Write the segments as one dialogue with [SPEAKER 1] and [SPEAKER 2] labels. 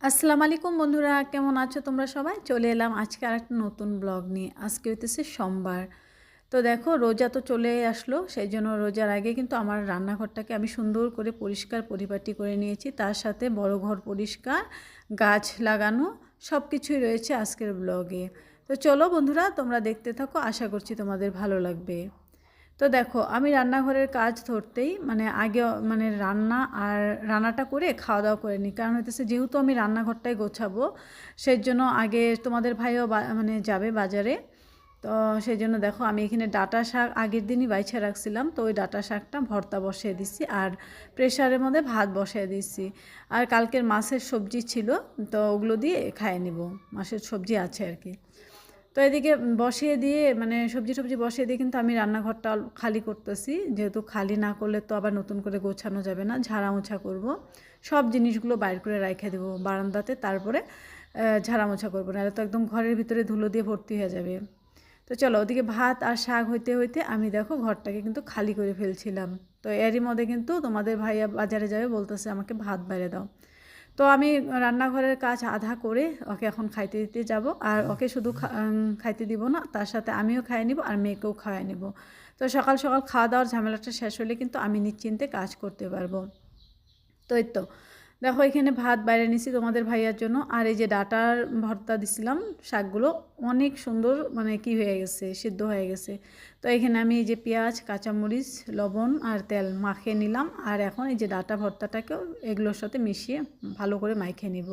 [SPEAKER 1] আসসালামু আলাইকুম বন্ধুরা, কেমন আছো তোমরা সবাই? চলে এলাম আজকে আরেকটা নতুন ব্লগ নিয়ে। আজকে হইতেছে সোমবার। তো দেখো রোজা তো চলে আসলো, সেই জন্য রোজার আগে কিন্তু আমার রান্নাঘরটাকে আমি সুন্দর করে পরিষ্কার পরিপাটি করে নিয়েছি। তার সাথে বড় ঘর পরিষ্কার, গাছ লাগানো সব কিছুই রয়েছে আজকের ব্লগে। তো চলো বন্ধুরা, তোমরা দেখতে থাকো, আশা করছি তোমাদের ভালো লাগবে। তো দেখো আমি রান্নাঘরের কাজ ধরতেই আগে রান্নাটা করে খাওয়া দাওয়া করে নিই। কারণ হইতেছে যেহেতু আমি রান্নাঘরটাই গোছাবো, সেই জন্য আগে তোমাদের ভাইও যাবে বাজারে। তো সেই জন্য দেখো আমি এখানে ডাঁটা শাক আগের দিনই বাইছে রাখছিলাম, তো ওই ডাঁটা শাকটা ভর্তা বসিয়ে দিচ্ছি আর প্রেশারের মধ্যে ভাত বসিয়ে দিচ্ছি। আর কালকের মাছের সবজি ছিল, তো ওগুলো দিয়ে খাইয়ে নিব। মাছের সবজি আছে আর কি। তো এদিকে বসিয়ে দিয়ে সবজি বসিয়ে দিয়ে কিন্তু আমি রান্নাঘরটা খালি করতেছি, যেহেতু খালি না করলে তো আবার নতুন করে গোছানো যাবে না। ঝাড়া মোছা করব, সব জিনিসগুলো বাইর করে রেখে দেবো বারান্দাতে, তারপরে ঝাড়া মোছা করবো, নাহলে তো একদম ঘরের ভিতরে ধুলো দিয়ে ভর্তি হয়ে যাবে। তো চলো ওদিকে ভাত আর শাক হইতে হইতে আমি দেখো ঘরটাকে কিন্তু খালি করে ফেলছিলাম। তো এরই মধ্যে কিন্তু তোমাদের ভাইয়া বাজারে যাবে, বলতেছে আমাকে ভাত বাইরে দাও। তো আমি রান্নাঘরের কাজ আধা করে ওকে এখন খাইতে দিতে যাব। আর ওকে শুধু খাইতে দিব না, তার সাথে আমিও খাইয়ে নিব আর মেয়েকেও খাওয়াই নিব। তো সকাল সকাল খাওয়া দাওয়ার ঝামেলাটা শেষ হলে কিন্তু আমি নিশ্চিন্তে কাজ করতে পারবো। তো এই তো দেখো এখানে ভাত বাইরে নিছি তোমাদের ভাইয়ার জন্য। আর এই যে ডাটার ভর্তা দিছিলাম, শাকগুলো অনেক সুন্দর কি হয়ে গেছে, সিদ্ধ হয়ে গেছে। তো এখানে আমি এই যে পেঁয়াজ, কাঁচামরিচ, লবণ আর তেল মাখিয়ে নিলাম। আর এখন এই যে ডাটা ভর্তাটাকেও এগুলোর সাথে মিশিয়ে ভালো করে মাখিয়ে নিব।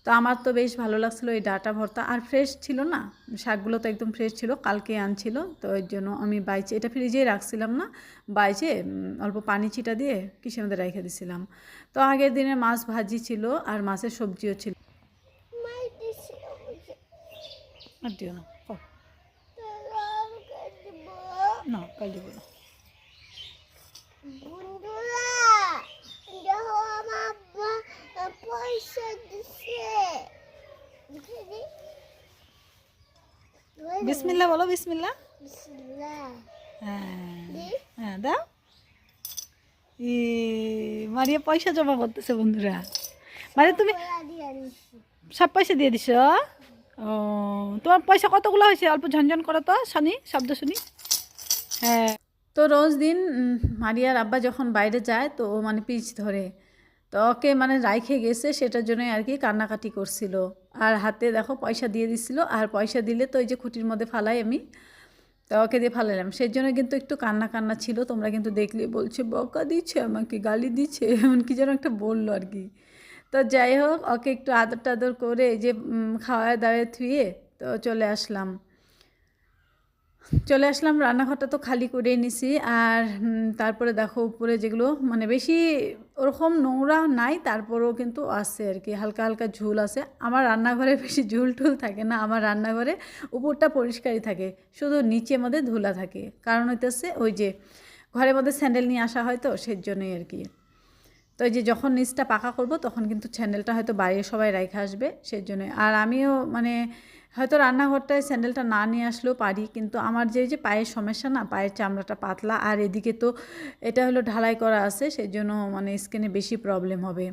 [SPEAKER 1] তো আমার তো বেশ ভালো লাগছিলো এই ডাটা ভর্তা, আর ফ্রেশ ছিল না, শাকগুলো তো একদম ফ্রেশ ছিল, কালকে আনছিল। তো এর জন্য আমি বাইচে এটা ফ্রিজেই রাখছিলাম না, বাইচে অল্প পানি ছিটা দিয়ে কিসের মধ্যে রেখে দিছিলাম। তো আগের দিনে মাছ ভাজি ছিল আর মাছের সবজিও ছিল। আর দিও না, না কাল দিব না। বিসমিল্লাহ বলো, বিসমিল্লাহ। হ্যাঁ হ্যাঁ দাও। মারিয়া পয়সা জমা করতেছে বন্ধুরা। তুমি সব পয়সা দিয়ে দিছ? ও, তোমার পয়সা কতগুলো হয়েছে? অল্প ঝনঝন করো তো, শুনি শব্দ শুনি। হ্যাঁ, তো রোজ দিন মারিয়ার আব্বা যখন বাইরে যায় তো ও পিচ ধরে, তো ওকে রাইখে গেছে, সেটার জন্যই আর কি কান্নাকাটি করছিল। আর হাতে দেখো পয়সা দিয়ে দিছিল, আর পয়সা দিলে তো এই যে খুঁটির মধ্যে ফালাই আমি, তো ওকে দিয়ে ফালাইলাম, সেই জন্য কিন্তু একটু কান্না কান্না ছিল। তোমরা কিন্তু দেখলে বলছে বকা দিচ্ছে আমাকে, গালি দিচ্ছে, এমন কি যেন একটা বললো আর কি। তো যাই হোক ওকে একটু আদর টাদর করে এই যে খাওয়ায় দাওয়ায় থুয়ে তো চলে আসলাম রান্নাঘরটা তো খালি করে নিছি। আর তারপরে দেখো উপরে যেগুলো বেশি ওরকম নোংরা নাই, তারপরেও কিন্তু আছে আর কি, হালকা হালকা ঝুল আছে। আমার রান্নাঘরে বেশি ঝুল টুল থাকে না, আমার রান্নাঘরে উপরটা পরিষ্কারই থাকে, শুধু নিচের মধ্যে ধুলা থাকে। কারণ হইতেছে ওই যে ঘরের মধ্যে স্যান্ডেল নিয়ে আসা হয়, তো সেই জন্যই আর কি। তো এই যে যখন নিচটা পাকা করব তখন কিন্তু স্যান্ডেলটা হয়তো বাইরে সবাই রেখে আসবে, সেই জন্য। আর আমিও হয়তো রান্নাঘরটায় স্যান্ডেলটা না নিয়ে আসলেও পারি, কিন্তু আমার যে পায়ের সমস্যা না, পায়ের চামড়াটা পাতলা, আর এদিকে তো এটা হলো ঢালাই করা আছে, সেই জন্য স্কিনে বেশি প্রবলেম হবে।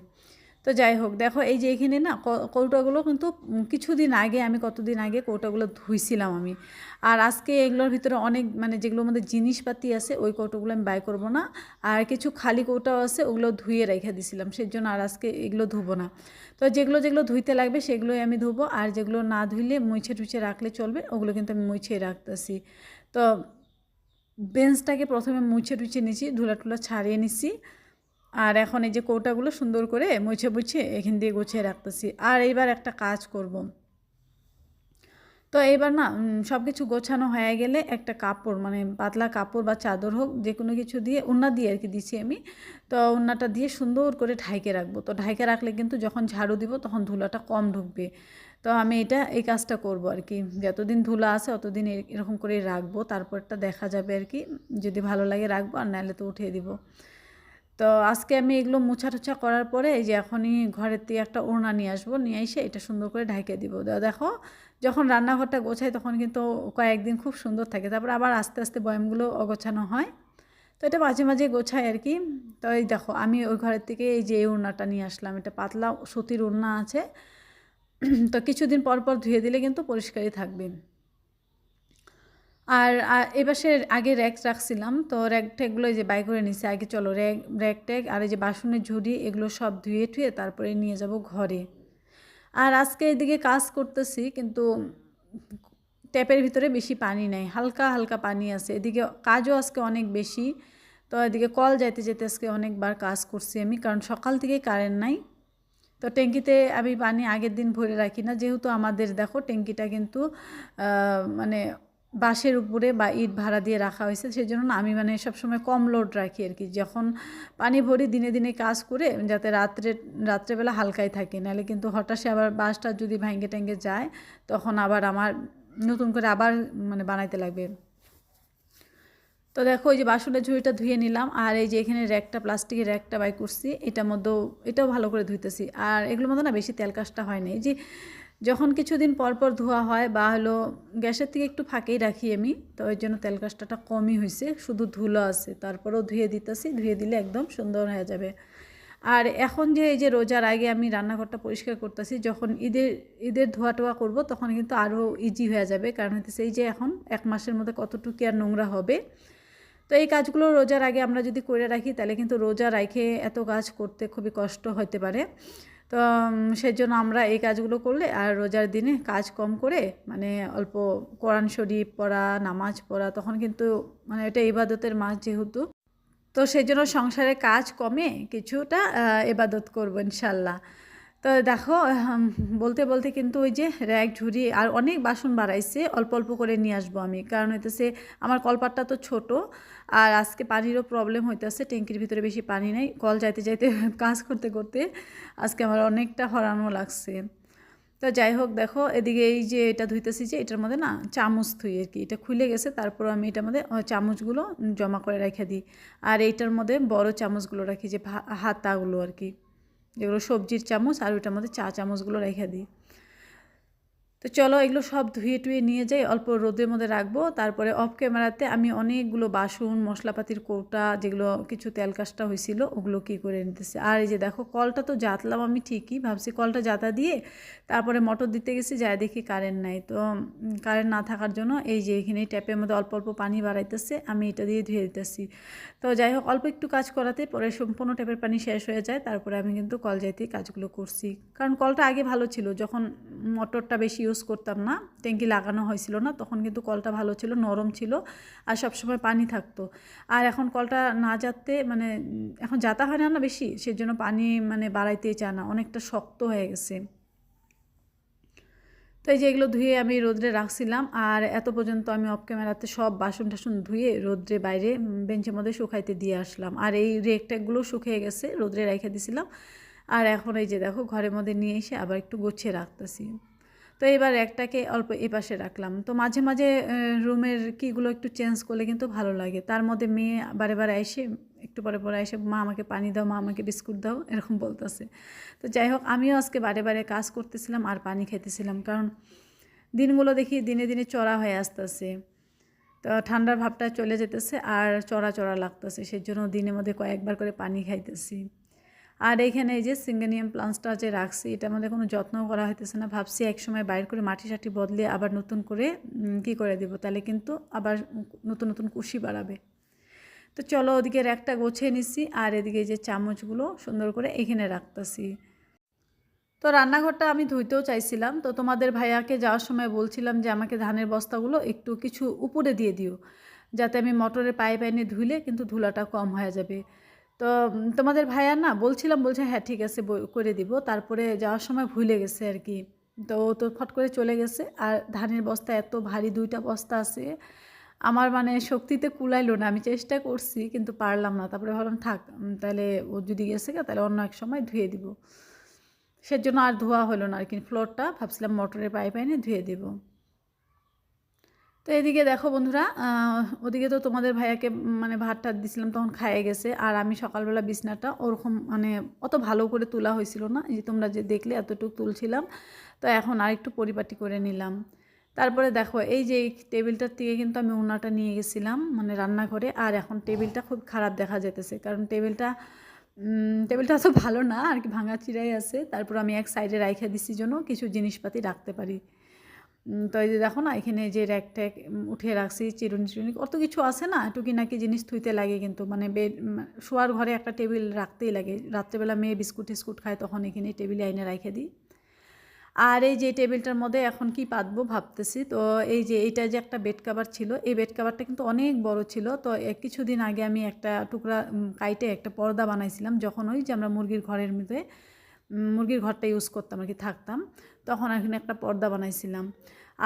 [SPEAKER 1] তো যাই হোক দেখো এই যে এখানে না কৌটাগুলো কিন্তু কিছুদিন আগে, আমি কতদিন আগে কৌটাগুলো ধুইছিলাম আমি। আর আজকে এগুলোর ভিতরে অনেক যেগুলোর মধ্যে জিনিসপাতি আছে ওই কৌটোগুলো আমি বাই করব না। আর কিছু খালি কৌটাও আছে, ওগুলো ধুয়ে রেখে দিছিলাম, সেই জন্য আর আজকে এগুলো ধুবো না। তো যেগুলো যেগুলো ধুইতে লাগবে সেগুলোই আমি ধুবো, আর যেগুলো না ধুইলে মুছে টুছে রাখলে চলবে, ওগুলো কিন্তু আমি মুছে রাখতেছি। তো বেঞ্চটাকে প্রথমে মুছে টুছে নিচ্ছি, ধুলা টুলা ছাড়িয়ে নিচ্ছি। আর এখন এই যে কৌটাগুলো সুন্দর করে মুছে মুছে এখান দিয়ে গুছিয়ে রাখতেছি। আর এইবার একটা কাজ করব। তো এইবার না সব কিছু গোছানো হয়ে গেলে একটা কাপড় পাতলা কাপড় বা চাদর হোক, যে কোনো কিছু দিয়ে, ওড়না দিয়ে আর কি দিছি আমি। তো ওড়নাটা দিয়ে সুন্দর করে ঢাইকে রাখবো। তো ঢাইকে রাখলে কিন্তু যখন ঝাড়ু দিব তখন ধুলাটা কম ঢুকবে। তো আমি এই কাজটা করব আর কি, যতদিন ধুলা আছে অতদিন এরকম করে রাখবো, তারপরটা দেখা যাবে আর কি, যদি ভালো লাগে রাখবো, আর নাহলে তো উঠিয়ে দিব। তো আজকে আমি এগুলো মোছা টোছা করার পরে এই যে এখনই ঘরের থেকে একটা ওড়না নিয়ে আসবো, নিয়ে এসে এটা সুন্দর করে ঢাকিয়ে দিব। দেখো যখন রান্নাঘরটা গোছাই তখন কিন্তু কয়েকদিন খুব সুন্দর থাকে, তারপর আবার আস্তে আস্তে বয়ামগুলো অগোছানো হয়। তো এটা মাঝে মাঝে গোছাই আর কি। তো এই দেখো আমি ওই ঘরের থেকে এই যে এই ওড়নাটা নিয়ে আসলাম, এটা পাতলা সুতির ওড়না আছে। তো কিছুদিন পর পর ধুয়ে দিলে কিন্তু পরিষ্কারই থাকবে। আর এপাশে আগে র্যাক রাখছিলাম, তো র্যাক ট্যাগুলো এই যে বাই করে নিছি। আগে চলো র্যাক ট্যাগ আর এই যে বাসনের ঝুড়ি এগুলো সব ধুয়ে টুয়ে তারপরে নিয়ে যাব ঘরে। আর আজকে এদিকে কাজ করতেছি, কিন্তু ট্যাপের ভিতরে বেশি পানি নাই, হালকা হালকা পানি আছে। এদিকে কাজও আজকে অনেক বেশি, তো এদিকে কল যাইতে যেতে আজকে অনেকবার কাজ করছি আমি, কারণ সকাল থেকে কারেন্ট নাই। তো ট্যাঙ্কিতে আমি পানি আগের দিন ভরে রাখি না, যেহেতু আমাদের দেখো ট্যাঙ্কিটা কিন্তু মানে বাঁশের উপরে বা ইট ভাড়া দিয়ে রাখা হয়েছে, সেই জন্য না আমি মানে সবসময় কম লোড রাখি আর কি। যখন পানি ভরি দিনে দিনে কাজ করে যাতে রাত্রেবেলা হালকাই থাকে, নাহলে কিন্তু হঠাৎ আবার বাঁশটা যদি ভাঙ্গে ট্যাঙ্গে যায় তখন আবার আমার নতুন করে আবার মানে বানাইতে লাগবে। তো দেখো এই যে বাসনের ঝুড়িটা ধুয়ে নিলাম, আর এই যে এখানে র্যাকটা প্লাস্টিকের র্যাকটা বাই করছি, এটার মধ্যেও এটাও ভালো করে ধুইতেছি। আর এগুলোর মধ্যে না বেশি তেল কাজটা হয় না, এই যে যখন কিছুদিন পর পর ধোয়া হয় বা হলো গ্যাসের থেকে একটু ফাঁকেই রাখি আমি, তো ওই জন্য তেল কাজটা কমই হয়েছে, শুধু ধুলো আছে। তারপরেও ধুয়ে দিতেছি, ধুয়ে দিলে একদম সুন্দর হয়ে যাবে। আর এখন যে এই যে রোজার আগে আমি রান্নাঘরটা পরিষ্কার করতেছি, যখন ঈদের ধোয়া টোয়া করবো তখন কিন্তু আরও ইজি হয়ে যাবে, কারণ হচ্ছে এই যে এখন 1 মাসের মধ্যে কতটুকু আর নোংরা হবে। তো এই কাজগুলো রোজার আগে আমরা যদি করে রাখি তাহলে কিন্তু রোজা রাখে এত কাজ করতে খুবই কষ্ট হতে পারে। তো সেজন্য আমরা এই কাজগুলো করলে আর রোজার দিনে কাজ কম করে মানে অল্প কোরআন শরীফ পড়া, নামাজ পড়া, তখন কিন্তু মানে এটা ইবাদতের মাস যেহেতু, তো সেই জন্য সংসারে কাজ কমে কিছুটা ইবাদত করবো ইনশাল্লাহ। তো দেখো বলতে বলতে কিন্তু ওই যে র্যাক ঝুড়ি আর অনেক বাসন বাড়াইছে, অল্প অল্প করে নিয়ে আসবো আমি, কারণ হইতেছে আমার কলপাটটা তো ছোট, আর আজকে পানিরও প্রবলেম হইতেছে, ট্যাঙ্কির ভিতরে বেশি পানি নাই। কল যাইতে যাইতে কাজ করতে করতে আজকে আমার অনেকটা হরানো লাগছে। তো যাই হোক দেখো এদিকে এই যে এটা ধুইতেছি, যে এটার মধ্যে না চামচ ধুই আর কি, এটা খুলে গেছে, তারপর আমি এটার মধ্যে চামচগুলো জমা করে রেখে দিই। আর এইটার মধ্যে বড় চামচগুলো রাখি, যে হাতাগুলো আর কি, যেগুলো সবজির চামচ, আর ওইটার মধ্যে চা চামচগুলো রেখে দিই। তো চলো এগুলো সব ধুয়ে টুয়ে নিয়ে যাই, অল্প রোদের মধ্যে রাখবো। তারপরে অফ ক্যামেরাতে আমি অনেকগুলো বাসন মশলাপাতির কৌটা, যেগুলো কিছু তেল কাজটা হয়েছিল ওগুলো কী করে নিতেছি। আর এই যে দেখো কলটা তো জাতলাম আমি ঠিকই, ভাবছি কলটা জাতা দিয়ে তারপরে মোটর দিতে গেছি, যাই দেখি কারেন্ট নাই। তো কারেন্ট না থাকার জন্য এই যে এখানে ট্যাপের মধ্যে অল্প অল্প পানি বাড়াইতেছে, আমি এটা দিয়ে ধুয়ে দিতেছি। তো যাই হোক অল্প একটু কাজ করাতে পরে সম্পূর্ণ ট্যাপের পানি শেষ হয়ে যায়, তারপরে আমি কিন্তু কল যাইতেই কাজগুলো করছি। কারণ কলটা আগে ভালো ছিল, যখন মোটরটা বেশি ইউজ করতাম না, ট্যাঙ্কি লাগানো হয়েছিল না, তখন কিন্তু কলটা ভালো ছিল, নরম ছিল, আর সবসময় পানি থাকতো। আর এখন কলটা না যাতে মানে এখন যাতা হয় না না বেশি, সেজন্য পানি মানে বাড়াইতেই চায় না, অনেকটা শক্ত হয়ে গেছে। তো এই যে এগুলো ধুয়ে আমি রোদ্রে রাখছিলাম, আর এত পর্যন্ত আমি অফ ক্যামেরাতে সব বাসন টাসন ধুয়ে রোদ্রে বাইরে বেঞ্চের মধ্যে শুকাইতে দিয়ে আসলাম। আর এই রেকট্যাগুলো শুকিয়ে গেছে, রোদ্রে রেখে দিছিলাম। আর এখন এই যে দেখো ঘরের মধ্যে নিয়ে এসে আবার একটু গুছিয়ে রাখতেছি। তো এবার একটাকে অল্প এপাশে রাখলাম। তো মাঝে মাঝে রুমের কিগুলো একটু চেঞ্জ করলে কিন্তু ভালো লাগে। তার মধ্যে মেয়ে বারে বারে এসে একটু পরে পরে এসে মা আমাকে পানি দাও, মা আমাকে বিস্কুট দাও, এরকম বলতেছে। তো যাই হোক আমিও আজকে বারে বারে কাজ করতেছিলাম আর পানি খেতেছিলাম, কারণ দিনগুলো দেখি দিনে দিনে চড়া হয়ে আসতেছে। তো ঠান্ডার ভাবটা চলে যেতেছে আর চড়া চড়া লাগতেছে, সেই জন্য দিনের মধ্যে কয়েকবার করে পানি খাইতেছি। আর এইখানে এই যে সিঙ্গেনিয়াম প্লান্টসটা যে রাখছি, এটার মধ্যে কোনো যত্ন করা হইতেছে না, ভাবছি একসময় বাইর করে মাটি টাটি বদলে আবার নতুন করে কী করে দেবো, তাহলে কিন্তু আবার নতুন নতুন কুশি বাড়াবে। তো চলো ওদিকে একটা গোছিয়ে নিচ্ছি, আর এদিকে যে চামচগুলো সুন্দর করে এখানে রাখতেছি। তো রান্নাঘরটা আমি ধুইতেও চাইছিলাম, তো তোমাদের ভাইয়াকে যাওয়ার সময় বলছিলাম যে আমাকে ধানের বস্তাগুলো একটু কিছু উপরে দিয়ে দিও, যাতে আমি মোটরের পাইপ এনে ধুলে কিন্তু ধুলাটা কম হয়ে যাবে। তো তোমাদের ভাইয়া না বলছিলাম, বলছে হ্যাঁ ঠিক আছে করে দিব, তারপরে যাওয়ার সময় ভুলে গেছে আর কি। তো ও তো ফট করে চলে গেছে, আর ধানের বস্তা এত ভারী, 2টা বস্তা আছে, আমার মানে শক্তিতে কুলাইলো না, আমি চেষ্টা করছি কিন্তু পারলাম না। তারপরে ভাবলাম থাক, তাহলে ও যদি গেছে তাহলে অন্য এক সময় ধুয়ে দিব, সেজন্য আর ধোয়া হলো না আর কি। ফ্লোরটা ভাবছিলাম মোটরের পাইপ এনে ধুয়ে দেব। তো এদিকে দেখো বন্ধুরা, ওদিকে তো তোমাদের ভাইয়াকে মানে ভাত টাত দিছিলাম, তখন খাইয়ে গেছে। আর আমি সকালবেলা বিছনাটা ওরকম মানে অত ভালো করে তোলা হয়েছিল না, এই যে তোমরা যে দেখলে এতটুকু তুলছিলাম, তো এখন আর একটু পরিপাটি করে নিলাম। তারপরে দেখো এই যে টেবিলটার থেকে কিন্তু আমি ওনাটা নিয়ে গেছিলাম মানে রান্নাঘরে, আর এখন টেবিলটা খুব খারাপ দেখা যেতেছে, কারণ টেবিলটা অত ভালো না আর কি, ভাঙা চিরাই আছে। তারপর আমি এক সাইডে রাইখা দিছি জন্য কিছু জিনিসপাতি রাখতে পারি। তো এই যে দেখো না, এখানে যে র্যাক ট্যাক উঠিয়ে রাখছি, চিরুনি চিরুনি কত কিছু আছে না, টুকিনাকি জিনিস থুইতে লাগে কিন্তু, মানে শোয়ার ঘরে একটা টেবিল রাখতেই লাগে। রাত্রেবেলা মেয়ে বিস্কুট টিস্কুট খায়, তখন এখানে টেবিলে আইনে রাইখে দিই। আর এই যে টেবিলটার মধ্যে এখন কি পাতবো ভাবতেছি। তো এই যে এইটা যে একটা বেড কাভার ছিল, এই বেড কাভারটা কিন্তু অনেক বড় ছিল। তো কিছুদিন আগে আমি একটা টুকরা কাইটে একটা পর্দা বানাইছিলাম, যখন ওই যে আমরা মুরগির ঘরের মধ্যে মুরগির ঘরটা ইউজ করতাম আর কি, থাকতাম, তখন এখানে একটা পর্দা বানাইছিলাম।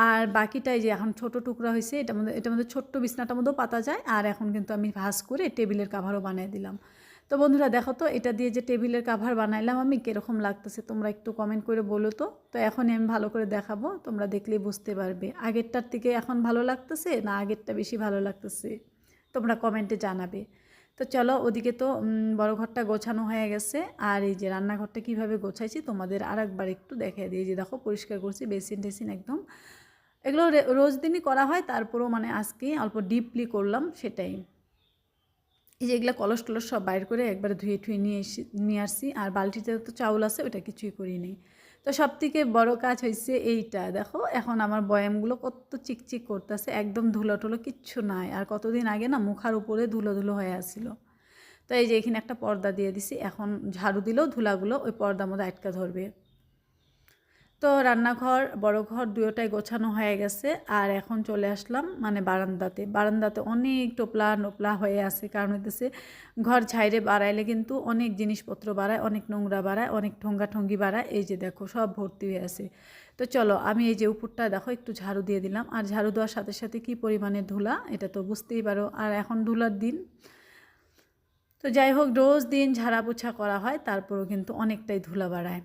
[SPEAKER 1] আর বাকিটাই যে এখন ছোট টুকরা হয়েছে, এটার মধ্যে ছোট্ট বিছনাটার মধ্যেও পাতা যায়। আর এখন কিন্তু আমি ভাঁজ করে টেবিলের কাভারও বানিয়ে দিলাম। তো বন্ধুরা দেখো তো, এটা দিয়ে যে টেবিলের কাভার বানাইলাম আমি, কীরকম লাগতেছে তোমরা একটু কমেন্ট করে বলো তো। তো এখনই আমি ভালো করে দেখাবো, তোমরা দেখলেই বুঝতে পারবে আগেরটার থেকে এখন ভালো লাগতেছে না আগেরটা বেশি ভালো লাগতেছে, তোমরা কমেন্টে জানাবে। তো চলো, ওদিকে তো বড় ঘরটা গোছানো হয়ে গেছে। আর এই যে রান্নাঘরটা কীভাবে গোছাইছি তোমাদের আরেকবার একটু দেখিয়ে দিই। যে দেখো পরিষ্কার করছি, বেসিন টেসিন একদম, এগুলো রোজ দিনই করা হয়, তারপরেও মানে আজকে অল্প ডিপলি করলাম সেটাই। এই যে এগুলো কলস টলস সব বাইর করে একবারে ধুয়ে ঠুয়ে নিয়ে আসছি। আর বালতিতে তো চাউল আছে, ওটা কিছুই করিনি। তো সব থেকে বড়ো কাজ হয়েছে এইটা, দেখো এখন আমার বয়ামগুলো কত চিকচিক করতেছে, একদম ধুলো টুলো কিচ্ছু নাই। আর কতদিন আগে না মুখার উপরে ধুলো ধুলো হয়ে আসছিলো। তো এই যে এখানে একটা পর্দা দিয়ে দিছি, এখন ঝাড়ু দিলেও ধুলাগুলো ওই পর্দার মধ্যে আটকা ধরবে। তো রান্নাঘর বড় ঘর দুটোটাই গোছানো হয়ে গেছে। আর এখন চলে আসলাম মানে বারান্দাতে অনেক টোপলা নোপলা হয়ে আছে, কারণ হইতেছে ঘর ঝাইরে বাড়াইলে কিন্তু অনেক জিনিসপত্র বাড়ায়, অনেক নোংরা বাড়ায়, অনেক ঠোঙ্গা বাড়ায়। এই যে দেখো সব ভর্তি হয়ে আছে। তো চলো আমি এই যে উপরটা দেখো একটু ঝাড়ু দিয়ে দিলাম। আর ঝাড়ু দেওয়ার সাথে সাথে কী পরিমাণে ধুলা, এটা তো বুঝতেই পারো। আর এখন ধুলার দিন, তো যাই হোক রোজ দিন ঝাড়া পোছা করা হয়, তারপরেও কিন্তু অনেকটাই ধুলা বাড়ায়।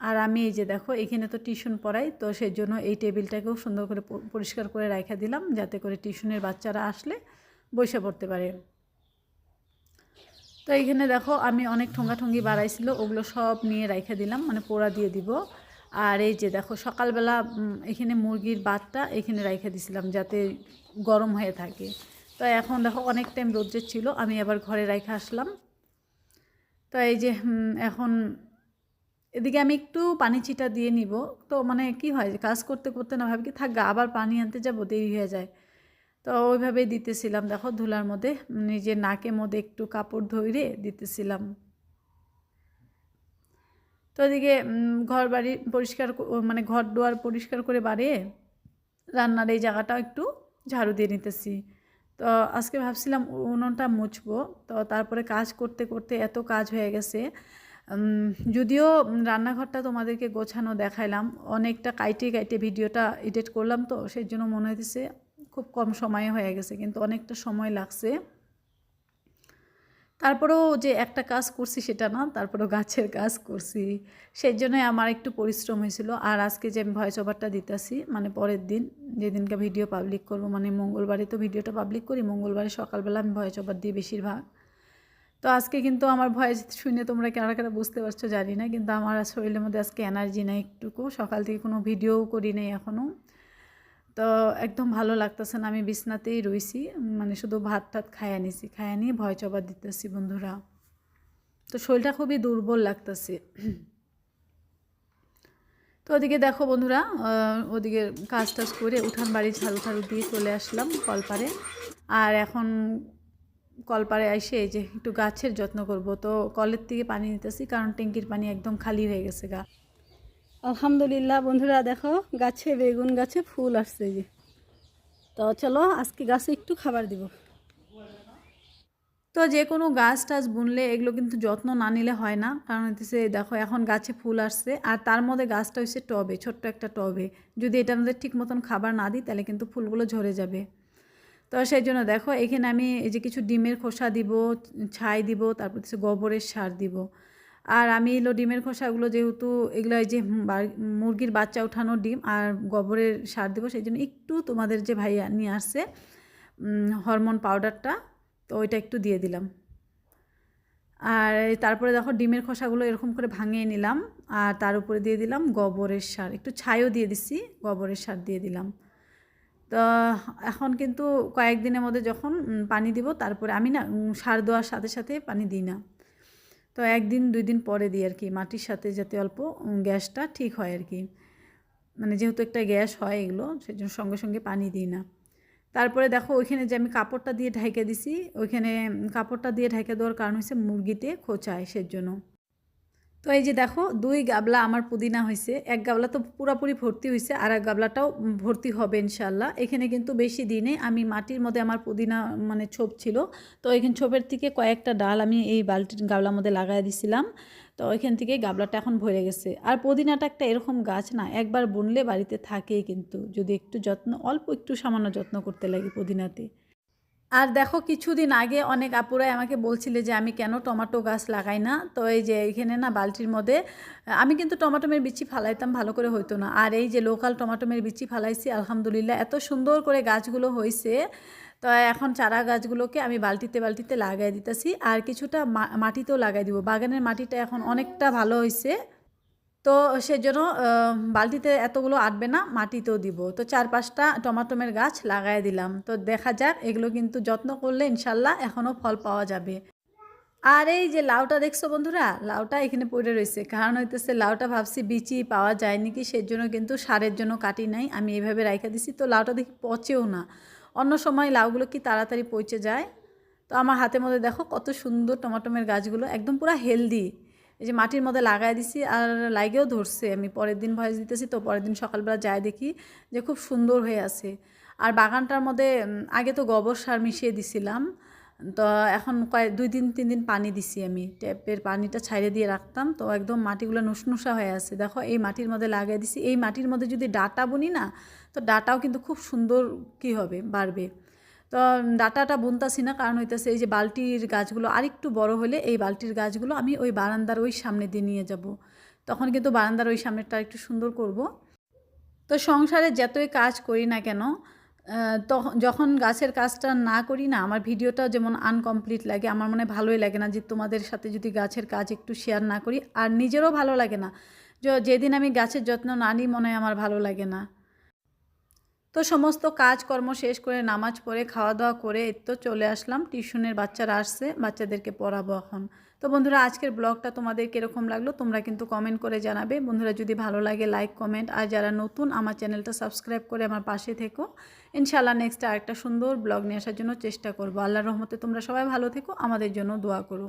[SPEAKER 1] আর আমি এই যে দেখো এখানে তো টিউশন পড়াই, তো সেই জন্য এই টেবিলটাকেও সুন্দর করে পরিষ্কার করে রাখা দিলাম, যাতে করে টিউশনের বাচ্চারা আসলে বসে পড়তে পারে। তো এইখানে দেখো আমি অনেক ঠোঙ্গি বাড়াইছিল, ওগুলো সব নিয়ে রাখা দিলাম, মানে পোড়া দিয়ে দিব। আর এই যে দেখো সকালবেলা এখানে মুরগির বাতটা এখানে রাখা দিছিলাম যাতে গরম হয়ে থাকে। তো এখন দেখো অনেক টাইম রোদ্রের ছিল, আমি আবার ঘরে রাখা আসলাম। তো এই যে এখন এদিকে আমি একটু পানি ছিটা দিয়ে নিব। তো মানে কি হয়, কাজ করতে করতে না ভাবি কি থাক আবার পানি আনতে যাব, দেরি হয়ে যায়। তো ওইভাবেই দিতেছিলাম, দেখো ধুলার মধ্যে নিজের নাকের মধ্যে একটু কাপড় ধরে দিতেছিলাম। তো এদিকে ঘর বাড়ি পরিষ্কার মানে ঘর দুয়ার পরিষ্কার করে বাড়িয়ে রান্নার এই জায়গাটাও একটু ঝাড়ু দিয়ে নিতেছি। তো আজকে ভাবছিলাম উনুনটা মুছবো, তো তারপরে কাজ করতে করতে এত কাজ হয়ে গেছে। যদিও রান্নাঘরটা তোমাদেরকে গোছানো দেখাইলাম, অনেকটা কাইটে ভিডিওটা এডিট করলাম, তো সেই জন্য মনে হইতেছে খুব কম সময়ে হয়ে গেছে, কিন্তু অনেকটা সময় লাগছে। তারপরেও যে একটা কাজ করছি সেটা না, তারপরেও গাছের কাজ করছি, সেই জন্যই আমার একটু পরিশ্রম হয়েছিল। আর আজকে যে আমি ভয়েস ওভারটা দিতেছি মানে পরের দিন যেদিনকে ভিডিও পাবলিক করব, মানে মঙ্গলবারে তো ভিডিওটা পাবলিক করি, মঙ্গলবারে সকালবেলা আমি ভয়েস ওভার দিই বেশিরভাগ। তো আজকে কিন্তু আমার ভয়েস শুনে তোমরা কারা বুঝতে পারছো জানি না, কিন্তু আমার শরীরের মধ্যে আজকে এনার্জি নেই একটুকু, সকাল থেকে কোনো ভিডিও করি নাই এখনও। তো একদম ভালো লাগতেছে না, আমি বিছনাতেই রইছি, মানে শুধু ভাত টাত খাইয়া নিয়ে ভয়েস ওভার দিতেছি বন্ধুরা। তো শরীরটা খুবই দুর্বল লাগতেছে। তো ওদিকে দেখো বন্ধুরা, ওদিকে কাজ টাজ করে উঠান বাড়ি ঝাড়ু দিয়ে চলে আসলাম কলপারে। আর এখন কলপারে এসে এই যে একটু গাছের যত্ন করব। তো কলের থেকে পানি নিতেছি, কারণ ট্যাঙ্কির পানি একদম খালি হয়ে গেছে গা। আলহামদুলিল্লাহ বন্ধুরা, দেখো গাছে বেগুন গাছে ফুল আসছে যে। তো চলো আজকে গাছে একটু খাবার দিব। তো যে কোনো গাছ টাছ বুনলে এগুলো কিন্তু যত্ন না নিলে হয় না, কারণ হচ্ছে দেখো এখন গাছে ফুল আসছে, আর তার মধ্যে গাছটা হচ্ছে টবে, ছোট্ট একটা টবে, যদি এটার মধ্যে ঠিক মতন খাবার না দিই তাহলে কিন্তু ফুলগুলো ঝরে যাবে। তো সেই জন্য দেখো এখানে আমি এই যে কিছু ডিমের খোসা দিব, ছাই দিব, তারপর হচ্ছে গোবরের সার দিব। আর আমি এলো ডিমের খোসাগুলো যেহেতু এগুলো এই যে মুরগির বাচ্চা উঠানো ডিম আর গোবরের সার দেবো, সেই জন্য একটু তোমাদের যে ভাইয়া নিয়ে আসছে হরমোন পাউডারটা, তো ওইটা একটু দিয়ে দিলাম। আর তারপরে দেখো ডিমের খোসাগুলো এরকম করে ভাঙিয়ে নিলাম, আর তার উপরে দিয়ে দিলাম গোবরের সার, একটু ছাইও দিয়ে দিছি, গোবরের সার দিয়ে দিলাম। তো এখন কিন্তু কয়েকদিনের মধ্যে যখন পানি দিব তারপরে আমি না সার দেওয়ার সাথে সাথে পানি দিই না, তো 1 দিন 2 দিন পরে দিই আর কি, মাটির সাথে যাতে অল্প গ্যাসটা ঠিক হয় আর কি, মানে যেহেতু একটা গ্যাস হয় এগুলো, সেজন্য সঙ্গে সঙ্গে পানি দিই না। তারপরে দেখো ওইখানে যে আমি কাপড়টা দিয়ে ঢেকে দিছি, ওইখানে কাপড়টা দিয়ে ঢেকে দেওয়ার কারণ হচ্ছে মুরগিতে খোঁচায়, সেজন্য। তো এই যে দেখো 2 গাবলা আমার পুদিনা হয়েছে, 1 গাবলা তো পুরোপুরি ভর্তি হয়েছে, আর 1 গাবলাটাও ভর্তি হবে ইনশাল্লাহ। এখানে কিন্তু বেশি দিনে আমি মাটির মধ্যে আমার পুদিনা মানে ছোপ ছিল, তো এখানে ছোপের থেকে কয়েকটা ডাল আমি এই বালতির গাবলার মধ্যে লাগাই দিছিলাম, তো ওইখান থেকে গাবলাটা এখন ভরে গেছে। আর পুদিনাটা একটা এরকম গাছ না, একবার বুনলে বাড়িতে থাকেই, কিন্তু যদি একটু যত্ন, অল্প একটু সামান্য যত্ন করতে লাগে পুদিনাতে। আর দেখো কিছুদিন আগে অনেক আপুরাই আমাকে বলছিলে যে আমি কেন টমেটো গাছ লাগাই না, তো এই যে এইখানে না বালতির মধ্যে আমি কিন্তু টমেটোমের বিচি ফালাইতাম, ভালো করে হইতো না, আর এই যে লোকাল টমেটোমের বিচি ফালাইছি, আলহামদুলিল্লাহ এত সুন্দর করে গাছগুলো হয়েছে। তো এখন চারা গাছগুলোকে আমি বালতিতে বালতিতে লাগাই দিতেছি, আর কিছুটা মাটিতেও লাগাই দিব, বাগানের মাটিটা এখন অনেকটা ভালো হয়েছে। তো সেজন্য বালতিতে এতগুলো আটবে না, মাটিতেও দিব। তো 4-5টা টমাটোমের গাছ লাগাই দিলাম, তো দেখা যাক, এগুলো কিন্তু যত্ন করলে ইনশাল্লাহ এখনও ফল পাওয়া যাবে। আর এই যে লাউটা দেখছো বন্ধুরা, লাউটা এখানে পড়ে রয়েছে, কারণ হইতেছে লাউটা ভাবছি বিচি পাওয়া যায় নাকি, সেজন্য কিন্তু সারের জন্য কাটি নাই, আমি এভাবে রাইখা দিছি। তো লাউটা দেখি পচেও না, অন্য সময় লাউগুলো কি তাড়াতাড়ি পচে যায়। তো আমার হাতের মধ্যে দেখো কত সুন্দর টমাটোমের গাছগুলো, একদম পুরো হেলদি। এই যে মাটির মধ্যে লাগাই দিছি, আর লাগেও ধরছে, আমি পরের দিন ভয়েস দিতেছি, তো পরের দিন সকালবেলা যাই দেখি যে খুব সুন্দর হয়ে আছে। আর বাগানটার মধ্যে আগে তো গোবর সার মিশিয়ে দিছিলাম, তো এখন 2 দিন 3 দিন পানি দিছি, আমি ট্যাপের পানিটা ছাইড়ে দিয়ে রাখতাম, তো একদম মাটিগুলো নুসনুসা হয়ে আছে। দেখো এই মাটির মধ্যে লাগিয়ে দিছি, এই মাটির মধ্যে যদি ডাটা বুনি না, তো ডাটাও কিন্তু খুব সুন্দর কি হবে, বাড়বে। তো ডাটাটা বুনতাছি না, কারণ হইতেছে এই যে বালতির গাছগুলো আরেকটু বড় হলে এই বালতির গাছগুলো আমি ওই বারান্দার ওই সামনে দিয়ে নিয়ে যাব, তখন কিন্তু বারান্দার ওই সামনেটা একটু সুন্দর করব। তো সংসারে যতই কাজ করি না কেন, তখন যখন গাছের কাজটা না করি না, আমার ভিডিওটা যেমন আনকমপ্লিট লাগে, আমার মনে ভালোই লাগে না যে তোমাদের সাথে যদি গাছের কাজ একটু শেয়ার না করি, আর নিজেরও ভালো লাগে না। যেদিন আমি গাছের যত্ন না নিই, মনে হয় আমার ভালো লাগে না। তো সমস্ত কাজকর্ম শেষ করে নামাজ পড়ে খাওয়া দাওয়া করে এই তো চলে আসলাম, টিউশনের বাচ্চারা আসছে, বাচ্চাদেরকে পড়াবো এখন। তো বন্ধুরা আজকের ব্লগটা তোমাদের কীরকম লাগলো তোমরা কিন্তু কমেন্ট করে জানাবে। বন্ধুরা যদি ভালো লাগে লাইক কমেন্ট, আর যারা নতুন আমার চ্যানেলটা সাবস্ক্রাইব করে আমার পাশে থেকো। ইনশাআল্লাহ নেক্সট আরেকটা সুন্দর ব্লগ নিয়ে আসার জন্য চেষ্টা করবো। আল্লাহর রহমতে তোমরা সবাই ভালো থেকো, আমাদের জন্য দোয়া করো।